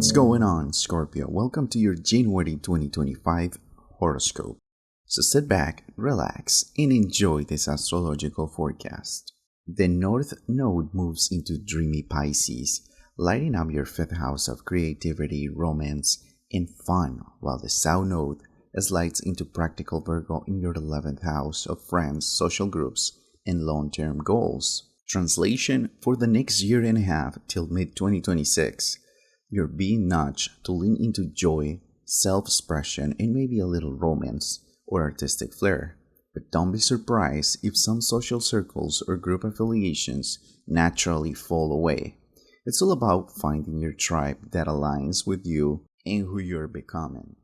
What's going on, Scorpio? Welcome to your January 2025 horoscope. So sit back, relax, and enjoy this astrological forecast. The North Node moves into dreamy Pisces, lighting up your fifth house of creativity, romance, and fun, while the South Node slides into practical Virgo in your 11th house of friends, social groups, and long-term goals. Translation: for the next year and a half till mid-2026, you're being nudged to lean into joy, self-expression, and maybe a little romance or artistic flair. But don't be surprised if some social circles or group affiliations naturally fall away. It's all about finding your tribe that aligns with you and who you're becoming.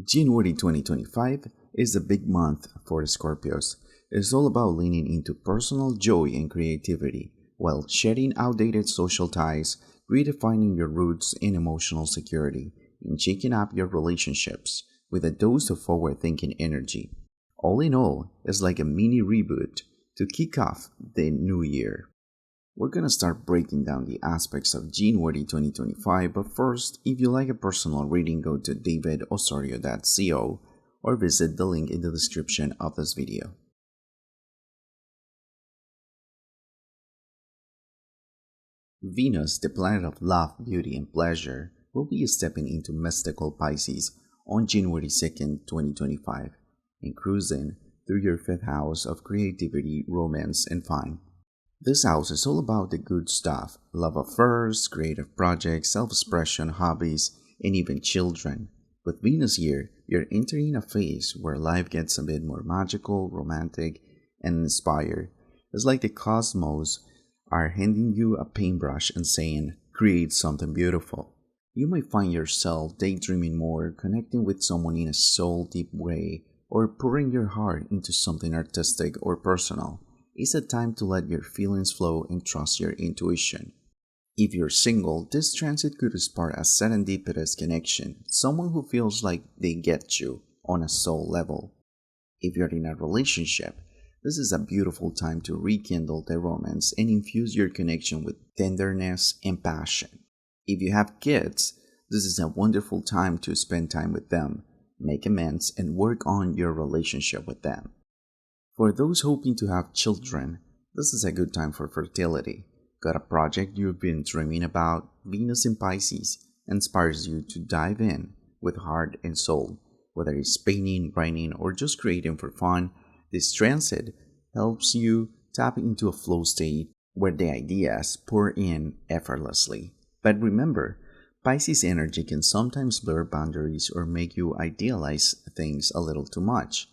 January 2025 is a big month for the Scorpios. It's all about leaning into personal joy and creativity while shedding outdated social ties, redefining your roots and emotional security, and shaking up your relationships with a dose of forward-thinking energy. All in all, it's like a mini reboot to kick off the new year. We're gonna start breaking down the aspects of January 2025, but first, if you like a personal reading, go to davidosorio.co or visit the link in the description of this video. Venus, the planet of love, beauty, and pleasure, will be stepping into mystical Pisces on January 2nd, 2025, and cruising through your fifth house of creativity, romance, and fun. This house is all about the good stuff: love affairs, creative projects, self-expression, hobbies, and even children. With Venus here, you're entering a phase where life gets a bit more magical, romantic, and inspired. It's like the cosmos are handing you a paintbrush and saying, create something beautiful. You might find yourself daydreaming more, connecting with someone in a soul-deep way, or pouring your heart into something artistic or personal. It's a time to let your feelings flow and trust your intuition. If you're single, this transit could spark a serendipitous connection, someone who feels like they get you on a soul level. If you're in a relationship, this is a beautiful time to rekindle the romance and infuse your connection with tenderness and passion. If you have kids, this is a wonderful time to spend time with them, make amends, and work on your relationship with them. For those hoping to have children, this is a good time for fertility. Got a project you've been dreaming about? Venus in Pisces inspires you to dive in with heart and soul. Whether it's painting, writing, or just creating for fun, this transit helps you tap into a flow state where the ideas pour in effortlessly. But remember, Pisces energy can sometimes blur boundaries or make you idealize things a little too much.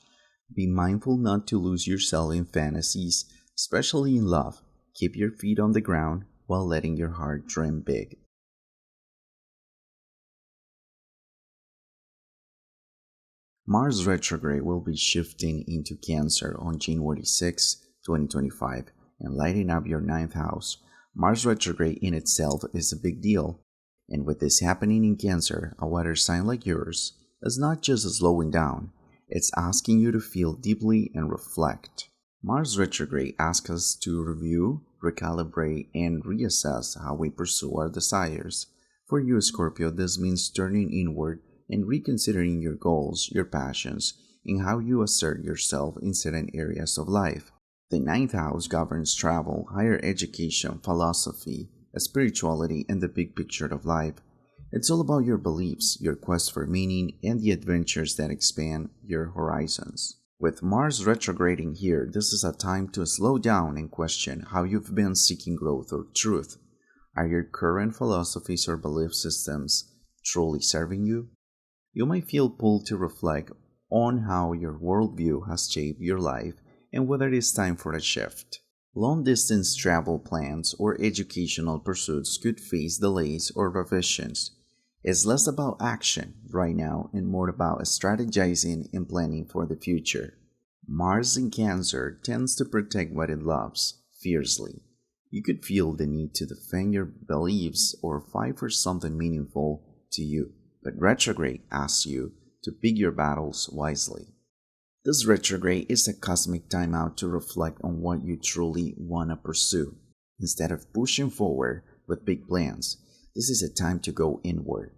Be mindful not to lose yourself in fantasies, especially in love. Keep your feet on the ground while letting your heart dream big. Mars retrograde will be shifting into Cancer on January 6, 2025, and lighting up your 9th house. Mars retrograde in itself is a big deal, and with this happening in Cancer, a water sign like yours is not just slowing down, it's asking you to feel deeply and reflect. Mars retrograde asks us to review, recalibrate, and reassess how we pursue our desires. For you, Scorpio, this means turning inward and reconsidering your goals, your passions, and how you assert yourself in certain areas of life. The 9th house governs travel, higher education, philosophy, spirituality, and the big picture of life. It's all about your beliefs, your quest for meaning, and the adventures that expand your horizons. With Mars retrograding here, this is a time to slow down and question how you've been seeking growth or truth. Are your current philosophies or belief systems truly serving you? You might feel pulled to reflect on how your worldview has shaped your life and whether it is time for a shift. Long-distance travel plans or educational pursuits could face delays or revisions. It's less about action right now and more about strategizing and planning for the future. Mars in Cancer tends to protect what it loves fiercely. You could feel the need to defend your beliefs or fight for something meaningful to you. But retrograde asks you to pick your battles wisely. This retrograde is a cosmic timeout to reflect on what you truly want to pursue. Instead of pushing forward with big plans, this is a time to go inward.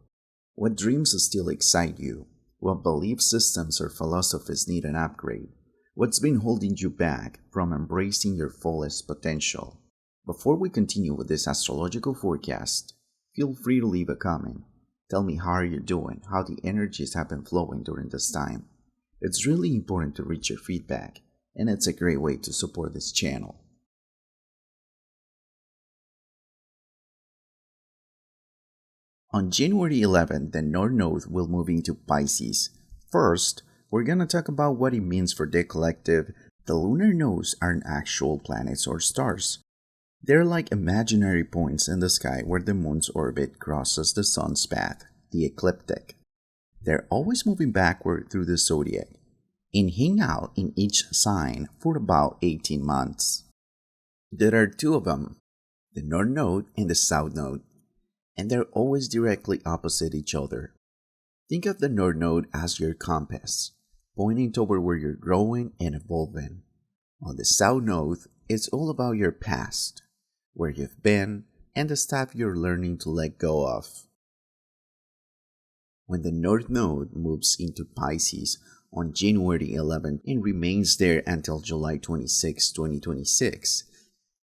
What dreams still excite you? What belief systems or philosophies need an upgrade? What's been holding you back from embracing your fullest potential? Before we continue with this astrological forecast, feel free to leave a comment. Tell me how you're doing, how the energies have been flowing during this time. It's really important to reach your feedback, and it's a great way to support this channel. On January 11th, the North Node will move into Pisces. First, we're going to talk about what it means for the collective. The lunar nodes aren't actual planets or stars. They're like imaginary points in the sky where the moon's orbit crosses the sun's path, the ecliptic. They're always moving backward through the zodiac and hang out in each sign for about 18 months. There are two of them, the North Node and the South Node, and they're always directly opposite each other. Think of the North Node as your compass, pointing toward where you're growing and evolving, while the South Node is all about your past, where you've been, and the stuff you're learning to let go of. When the North Node moves into Pisces on January 11th and remains there until July 26, 2026,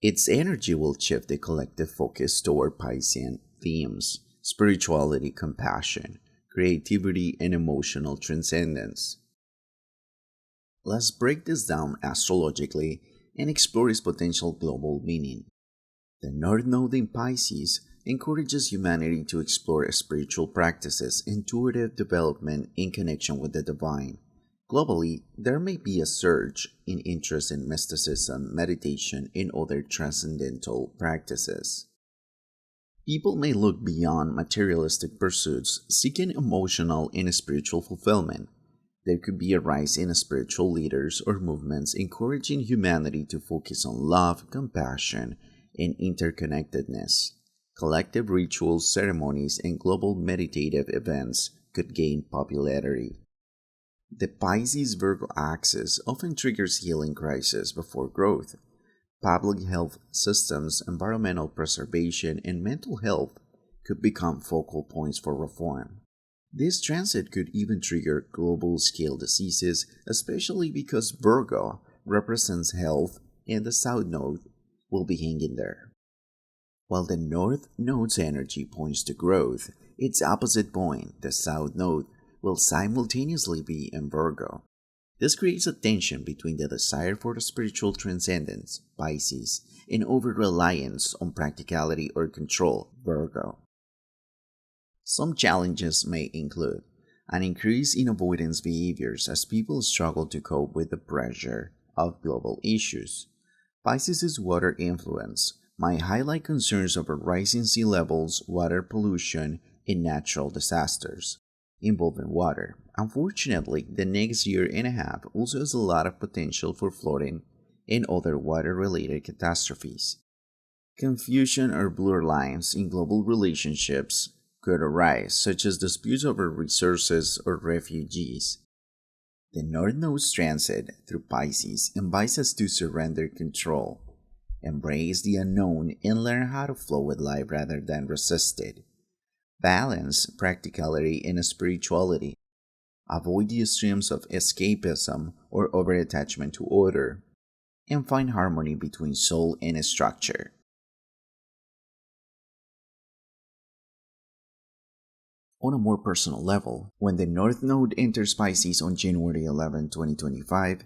its energy will shift the collective focus toward Piscean themes: spirituality, compassion, creativity, and emotional transcendence. Let's break this down astrologically and explore its potential global meaning. The North Node in Pisces encourages humanity to explore spiritual practices, intuitive development, in connection with the divine. Globally, there may be a surge in interest in mysticism, meditation, and other transcendental practices. People may look beyond materialistic pursuits, seeking emotional and spiritual fulfillment. There could be a rise in spiritual leaders or movements encouraging humanity to focus on love, compassion, and interconnectedness. Collective rituals, ceremonies, and global meditative events could gain popularity. The Pisces-Virgo axis often triggers healing crises before growth. Public health systems, environmental preservation, and mental health could become focal points for reform. This transit could even trigger global-scale diseases, especially because Virgo represents health and the South Node will be hanging there. While the North Node's energy points to growth, its opposite point, the South Node, will simultaneously be in Virgo. This creates a tension between the desire for the spiritual transcendence, Pisces, and over-reliance on practicality or control, Virgo. Some challenges may include an increase in avoidance behaviors as people struggle to cope with the pressure of global issues. Pisces' water influence might highlight concerns over rising sea levels, water pollution, and natural disasters involving water. Unfortunately, the next year and a half also has a lot of potential for flooding and other water-related catastrophes. Confusion or blurred lines in global relationships could arise, such as disputes over resources or refugees. The North Node's transit through Pisces invites us to surrender control, embrace the unknown, and learn how to flow with life rather than resist it. Balance practicality and spirituality. Avoid the extremes of escapism or over-attachment to order, and find harmony between soul and structure. On a more personal level, when the North Node enters Pisces on January 11, 2025,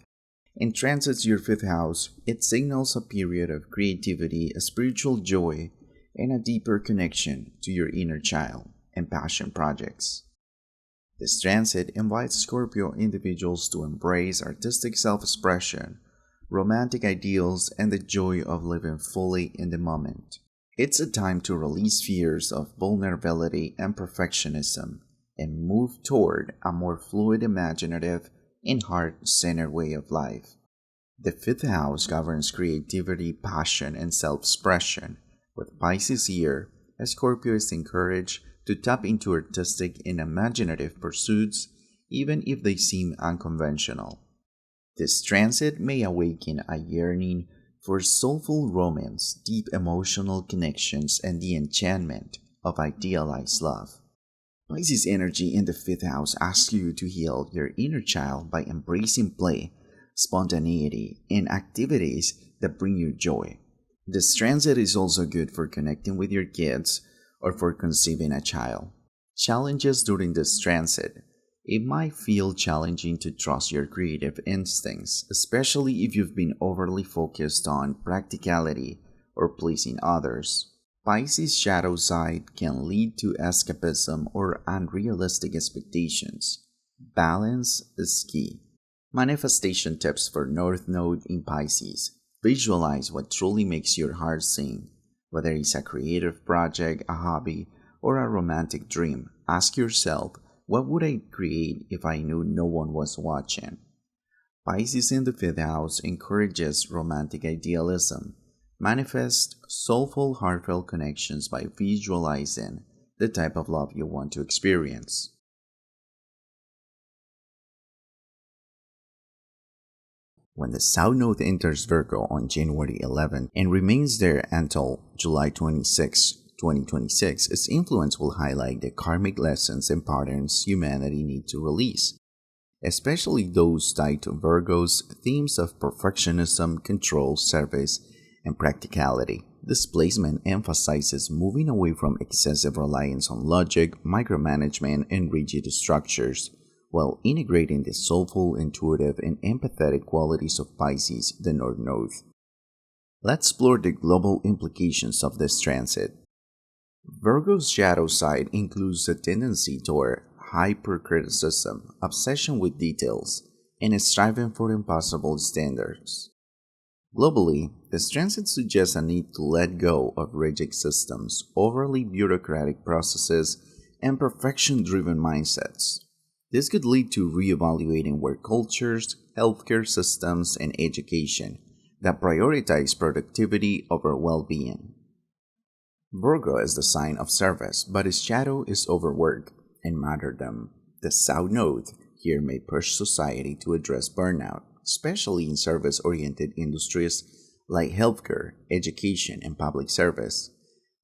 and transits your 5th house, it signals a period of creativity, a spiritual joy, and a deeper connection to your inner child and passion projects. This transit invites Scorpio individuals to embrace artistic self-expression, romantic ideals, and the joy of living fully in the moment. It's a time to release fears of vulnerability and perfectionism and move toward a more fluid, imaginative, and heart-centered way of life. The 5th house governs creativity, passion, and self-expression. With Pisces here, a Scorpio is encouraged to tap into artistic and imaginative pursuits, even if they seem unconventional. This transit may awaken a yearning for soulful romance, deep emotional connections, and the enchantment of idealized love. Pisces energy in the fifth house asks you to heal your inner child by embracing play, spontaneity, and activities that bring you joy. This transit is also good for connecting with your kids or for conceiving a child. Challenges during this transit. It might feel challenging to trust your creative instincts, especially if you've been overly focused on practicality or pleasing others. Pisces' shadow side can lead to escapism or unrealistic expectations. Balance is key. Manifestation tips for North Node in Pisces. Visualize what truly makes your heart sing. Whether it's a creative project, a hobby, or a romantic dream, ask yourself, what would I create if I knew no one was watching? Pisces in the fifth house encourages romantic idealism. Manifest soulful, heartfelt connections by visualizing the type of love you want to experience. When the South Node enters Virgo on January 11 and remains there until July 26, 2026, its influence will highlight the karmic lessons and patterns humanity needs to release, especially those tied to Virgo's themes of perfectionism, control, service, and practicality. This placement emphasizes moving away from excessive reliance on logic, micromanagement, and rigid structures, while integrating the soulful, intuitive, and empathetic qualities of Pisces, the North Node. Let's explore the global implications of this transit. Virgo's shadow side includes a tendency toward hypercriticism, obsession with details, and striving for impossible standards. Globally, this transit suggests a need to let go of rigid systems, overly bureaucratic processes, and perfection-driven mindsets. This could lead to reevaluating work cultures, healthcare systems, and education that prioritize productivity over well-being. Virgo is the sign of service, but its shadow is overwork and martyrdom. The South Node here may push society to address burnout, especially in service-oriented industries like healthcare, education, and public service.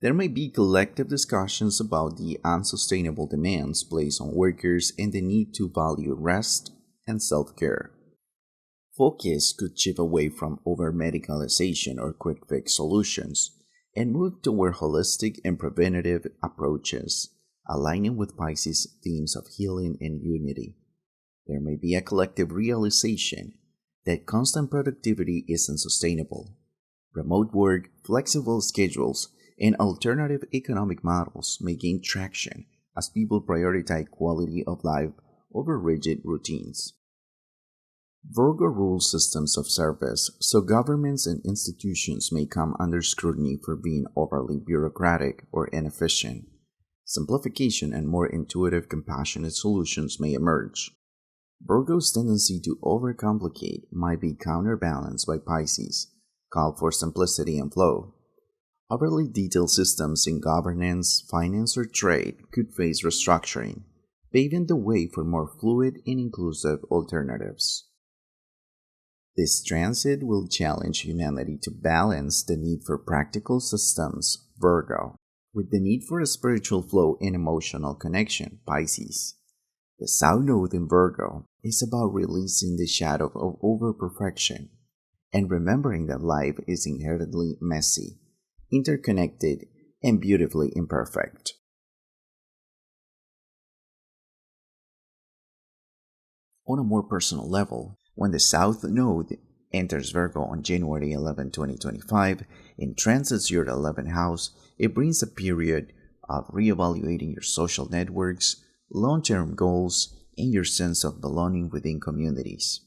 There may be collective discussions about the unsustainable demands placed on workers and the need to value rest and self-care. Focus could shift away from over-medicalization or quick-fix solutions and move toward holistic and preventative approaches, aligning with Pisces' themes of healing and unity. There may be a collective realization that constant productivity isn't sustainable. Remote work, flexible schedules, and alternative economic models may gain traction as people prioritize quality of life over rigid routines. Virgo rules systems of service, so governments and institutions may come under scrutiny for being overly bureaucratic or inefficient. Simplification and more intuitive, compassionate solutions may emerge. Virgo's tendency to overcomplicate might be counterbalanced by Pisces, called for simplicity and flow. Overly detailed systems in governance, finance, or trade could face restructuring, paving the way for more fluid and inclusive alternatives. This transit will challenge humanity to balance the need for practical systems, Virgo, with the need for a spiritual flow and emotional connection, Pisces. The South Node in Virgo is about releasing the shadow of over-perfection and remembering that life is inherently messy, interconnected, and beautifully imperfect. On a more personal level, when the South Node enters Virgo on January 11, 2025, and transits your 11th house, it brings a period of reevaluating your social networks, long-term goals, and your sense of belonging within communities.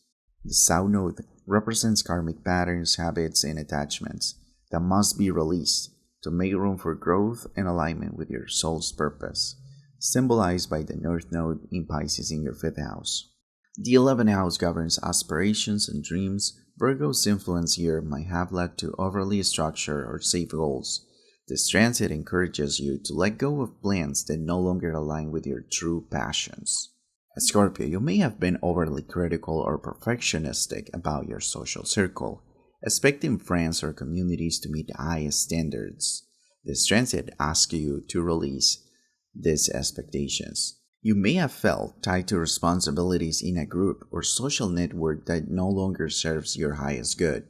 The South Node represents karmic patterns, habits, and attachments that must be released to make room for growth and alignment with your soul's purpose, symbolized by the North Node in Pisces in your 5th house. The 11th house governs aspirations and dreams. Virgo's influence here might have led to overly structured or safe goals. This transit encourages you to let go of plans that no longer align with your true passions. As Scorpio, you may have been overly critical or perfectionistic about your social circle, expecting friends or communities to meet the highest standards. This transit asks you to release these expectations. You may have felt tied to responsibilities in a group or social network that no longer serves your highest good.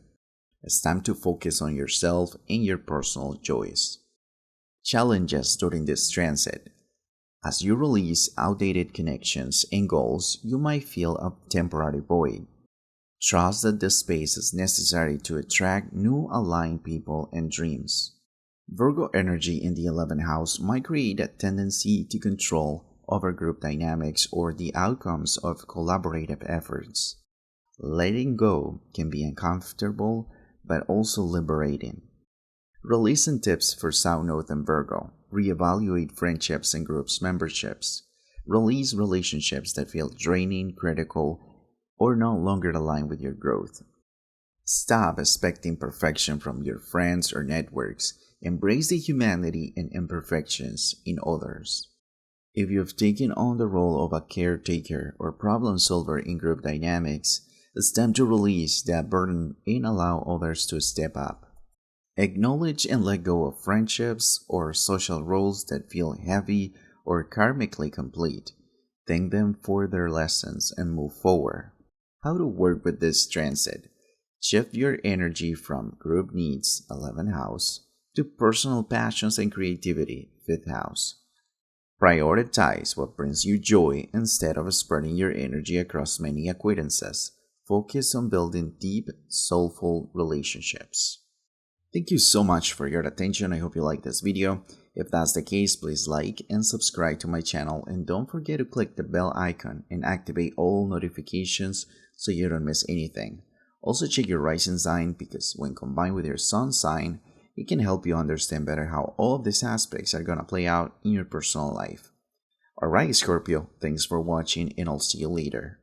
It's time to focus on yourself and your personal joys. Challenges during this transit. As you release outdated connections and goals, you might feel a temporary void. Trust that this space is necessary to attract new aligned people and dreams. Virgo energy in the 11th house might create a tendency to control over group dynamics or the outcomes of collaborative efforts. Letting go can be uncomfortable but also liberating. Releasing tips for South Node and Virgo. Reevaluate friendships and groups memberships. Release relationships that feel draining, critical, or no longer align with your growth. Stop expecting perfection from your friends or networks. Embrace the humanity and imperfections in others. If you've taken on the role of a caretaker or problem solver in group dynamics, it's time to release that burden and allow others to step up. Acknowledge and let go of friendships or social roles that feel heavy or karmically complete. Thank them for their lessons and move forward. How to work with this transit. Shift your energy from group needs, 11th house, to personal passions and creativity, 5th house. Prioritize what brings you joy instead of spreading your energy across many acquaintances. Focus on building deep, soulful relationships. Thank you so much for your attention. I hope you liked this video. If that's the case, please like and subscribe to my channel, and don't forget to click the bell icon and activate all notifications so you don't miss anything. Also check your rising sign, because when combined with your sun sign, it can help you understand better how all of these aspects are going to play out in your personal life. Alright Scorpio, thanks for watching and I'll see you later.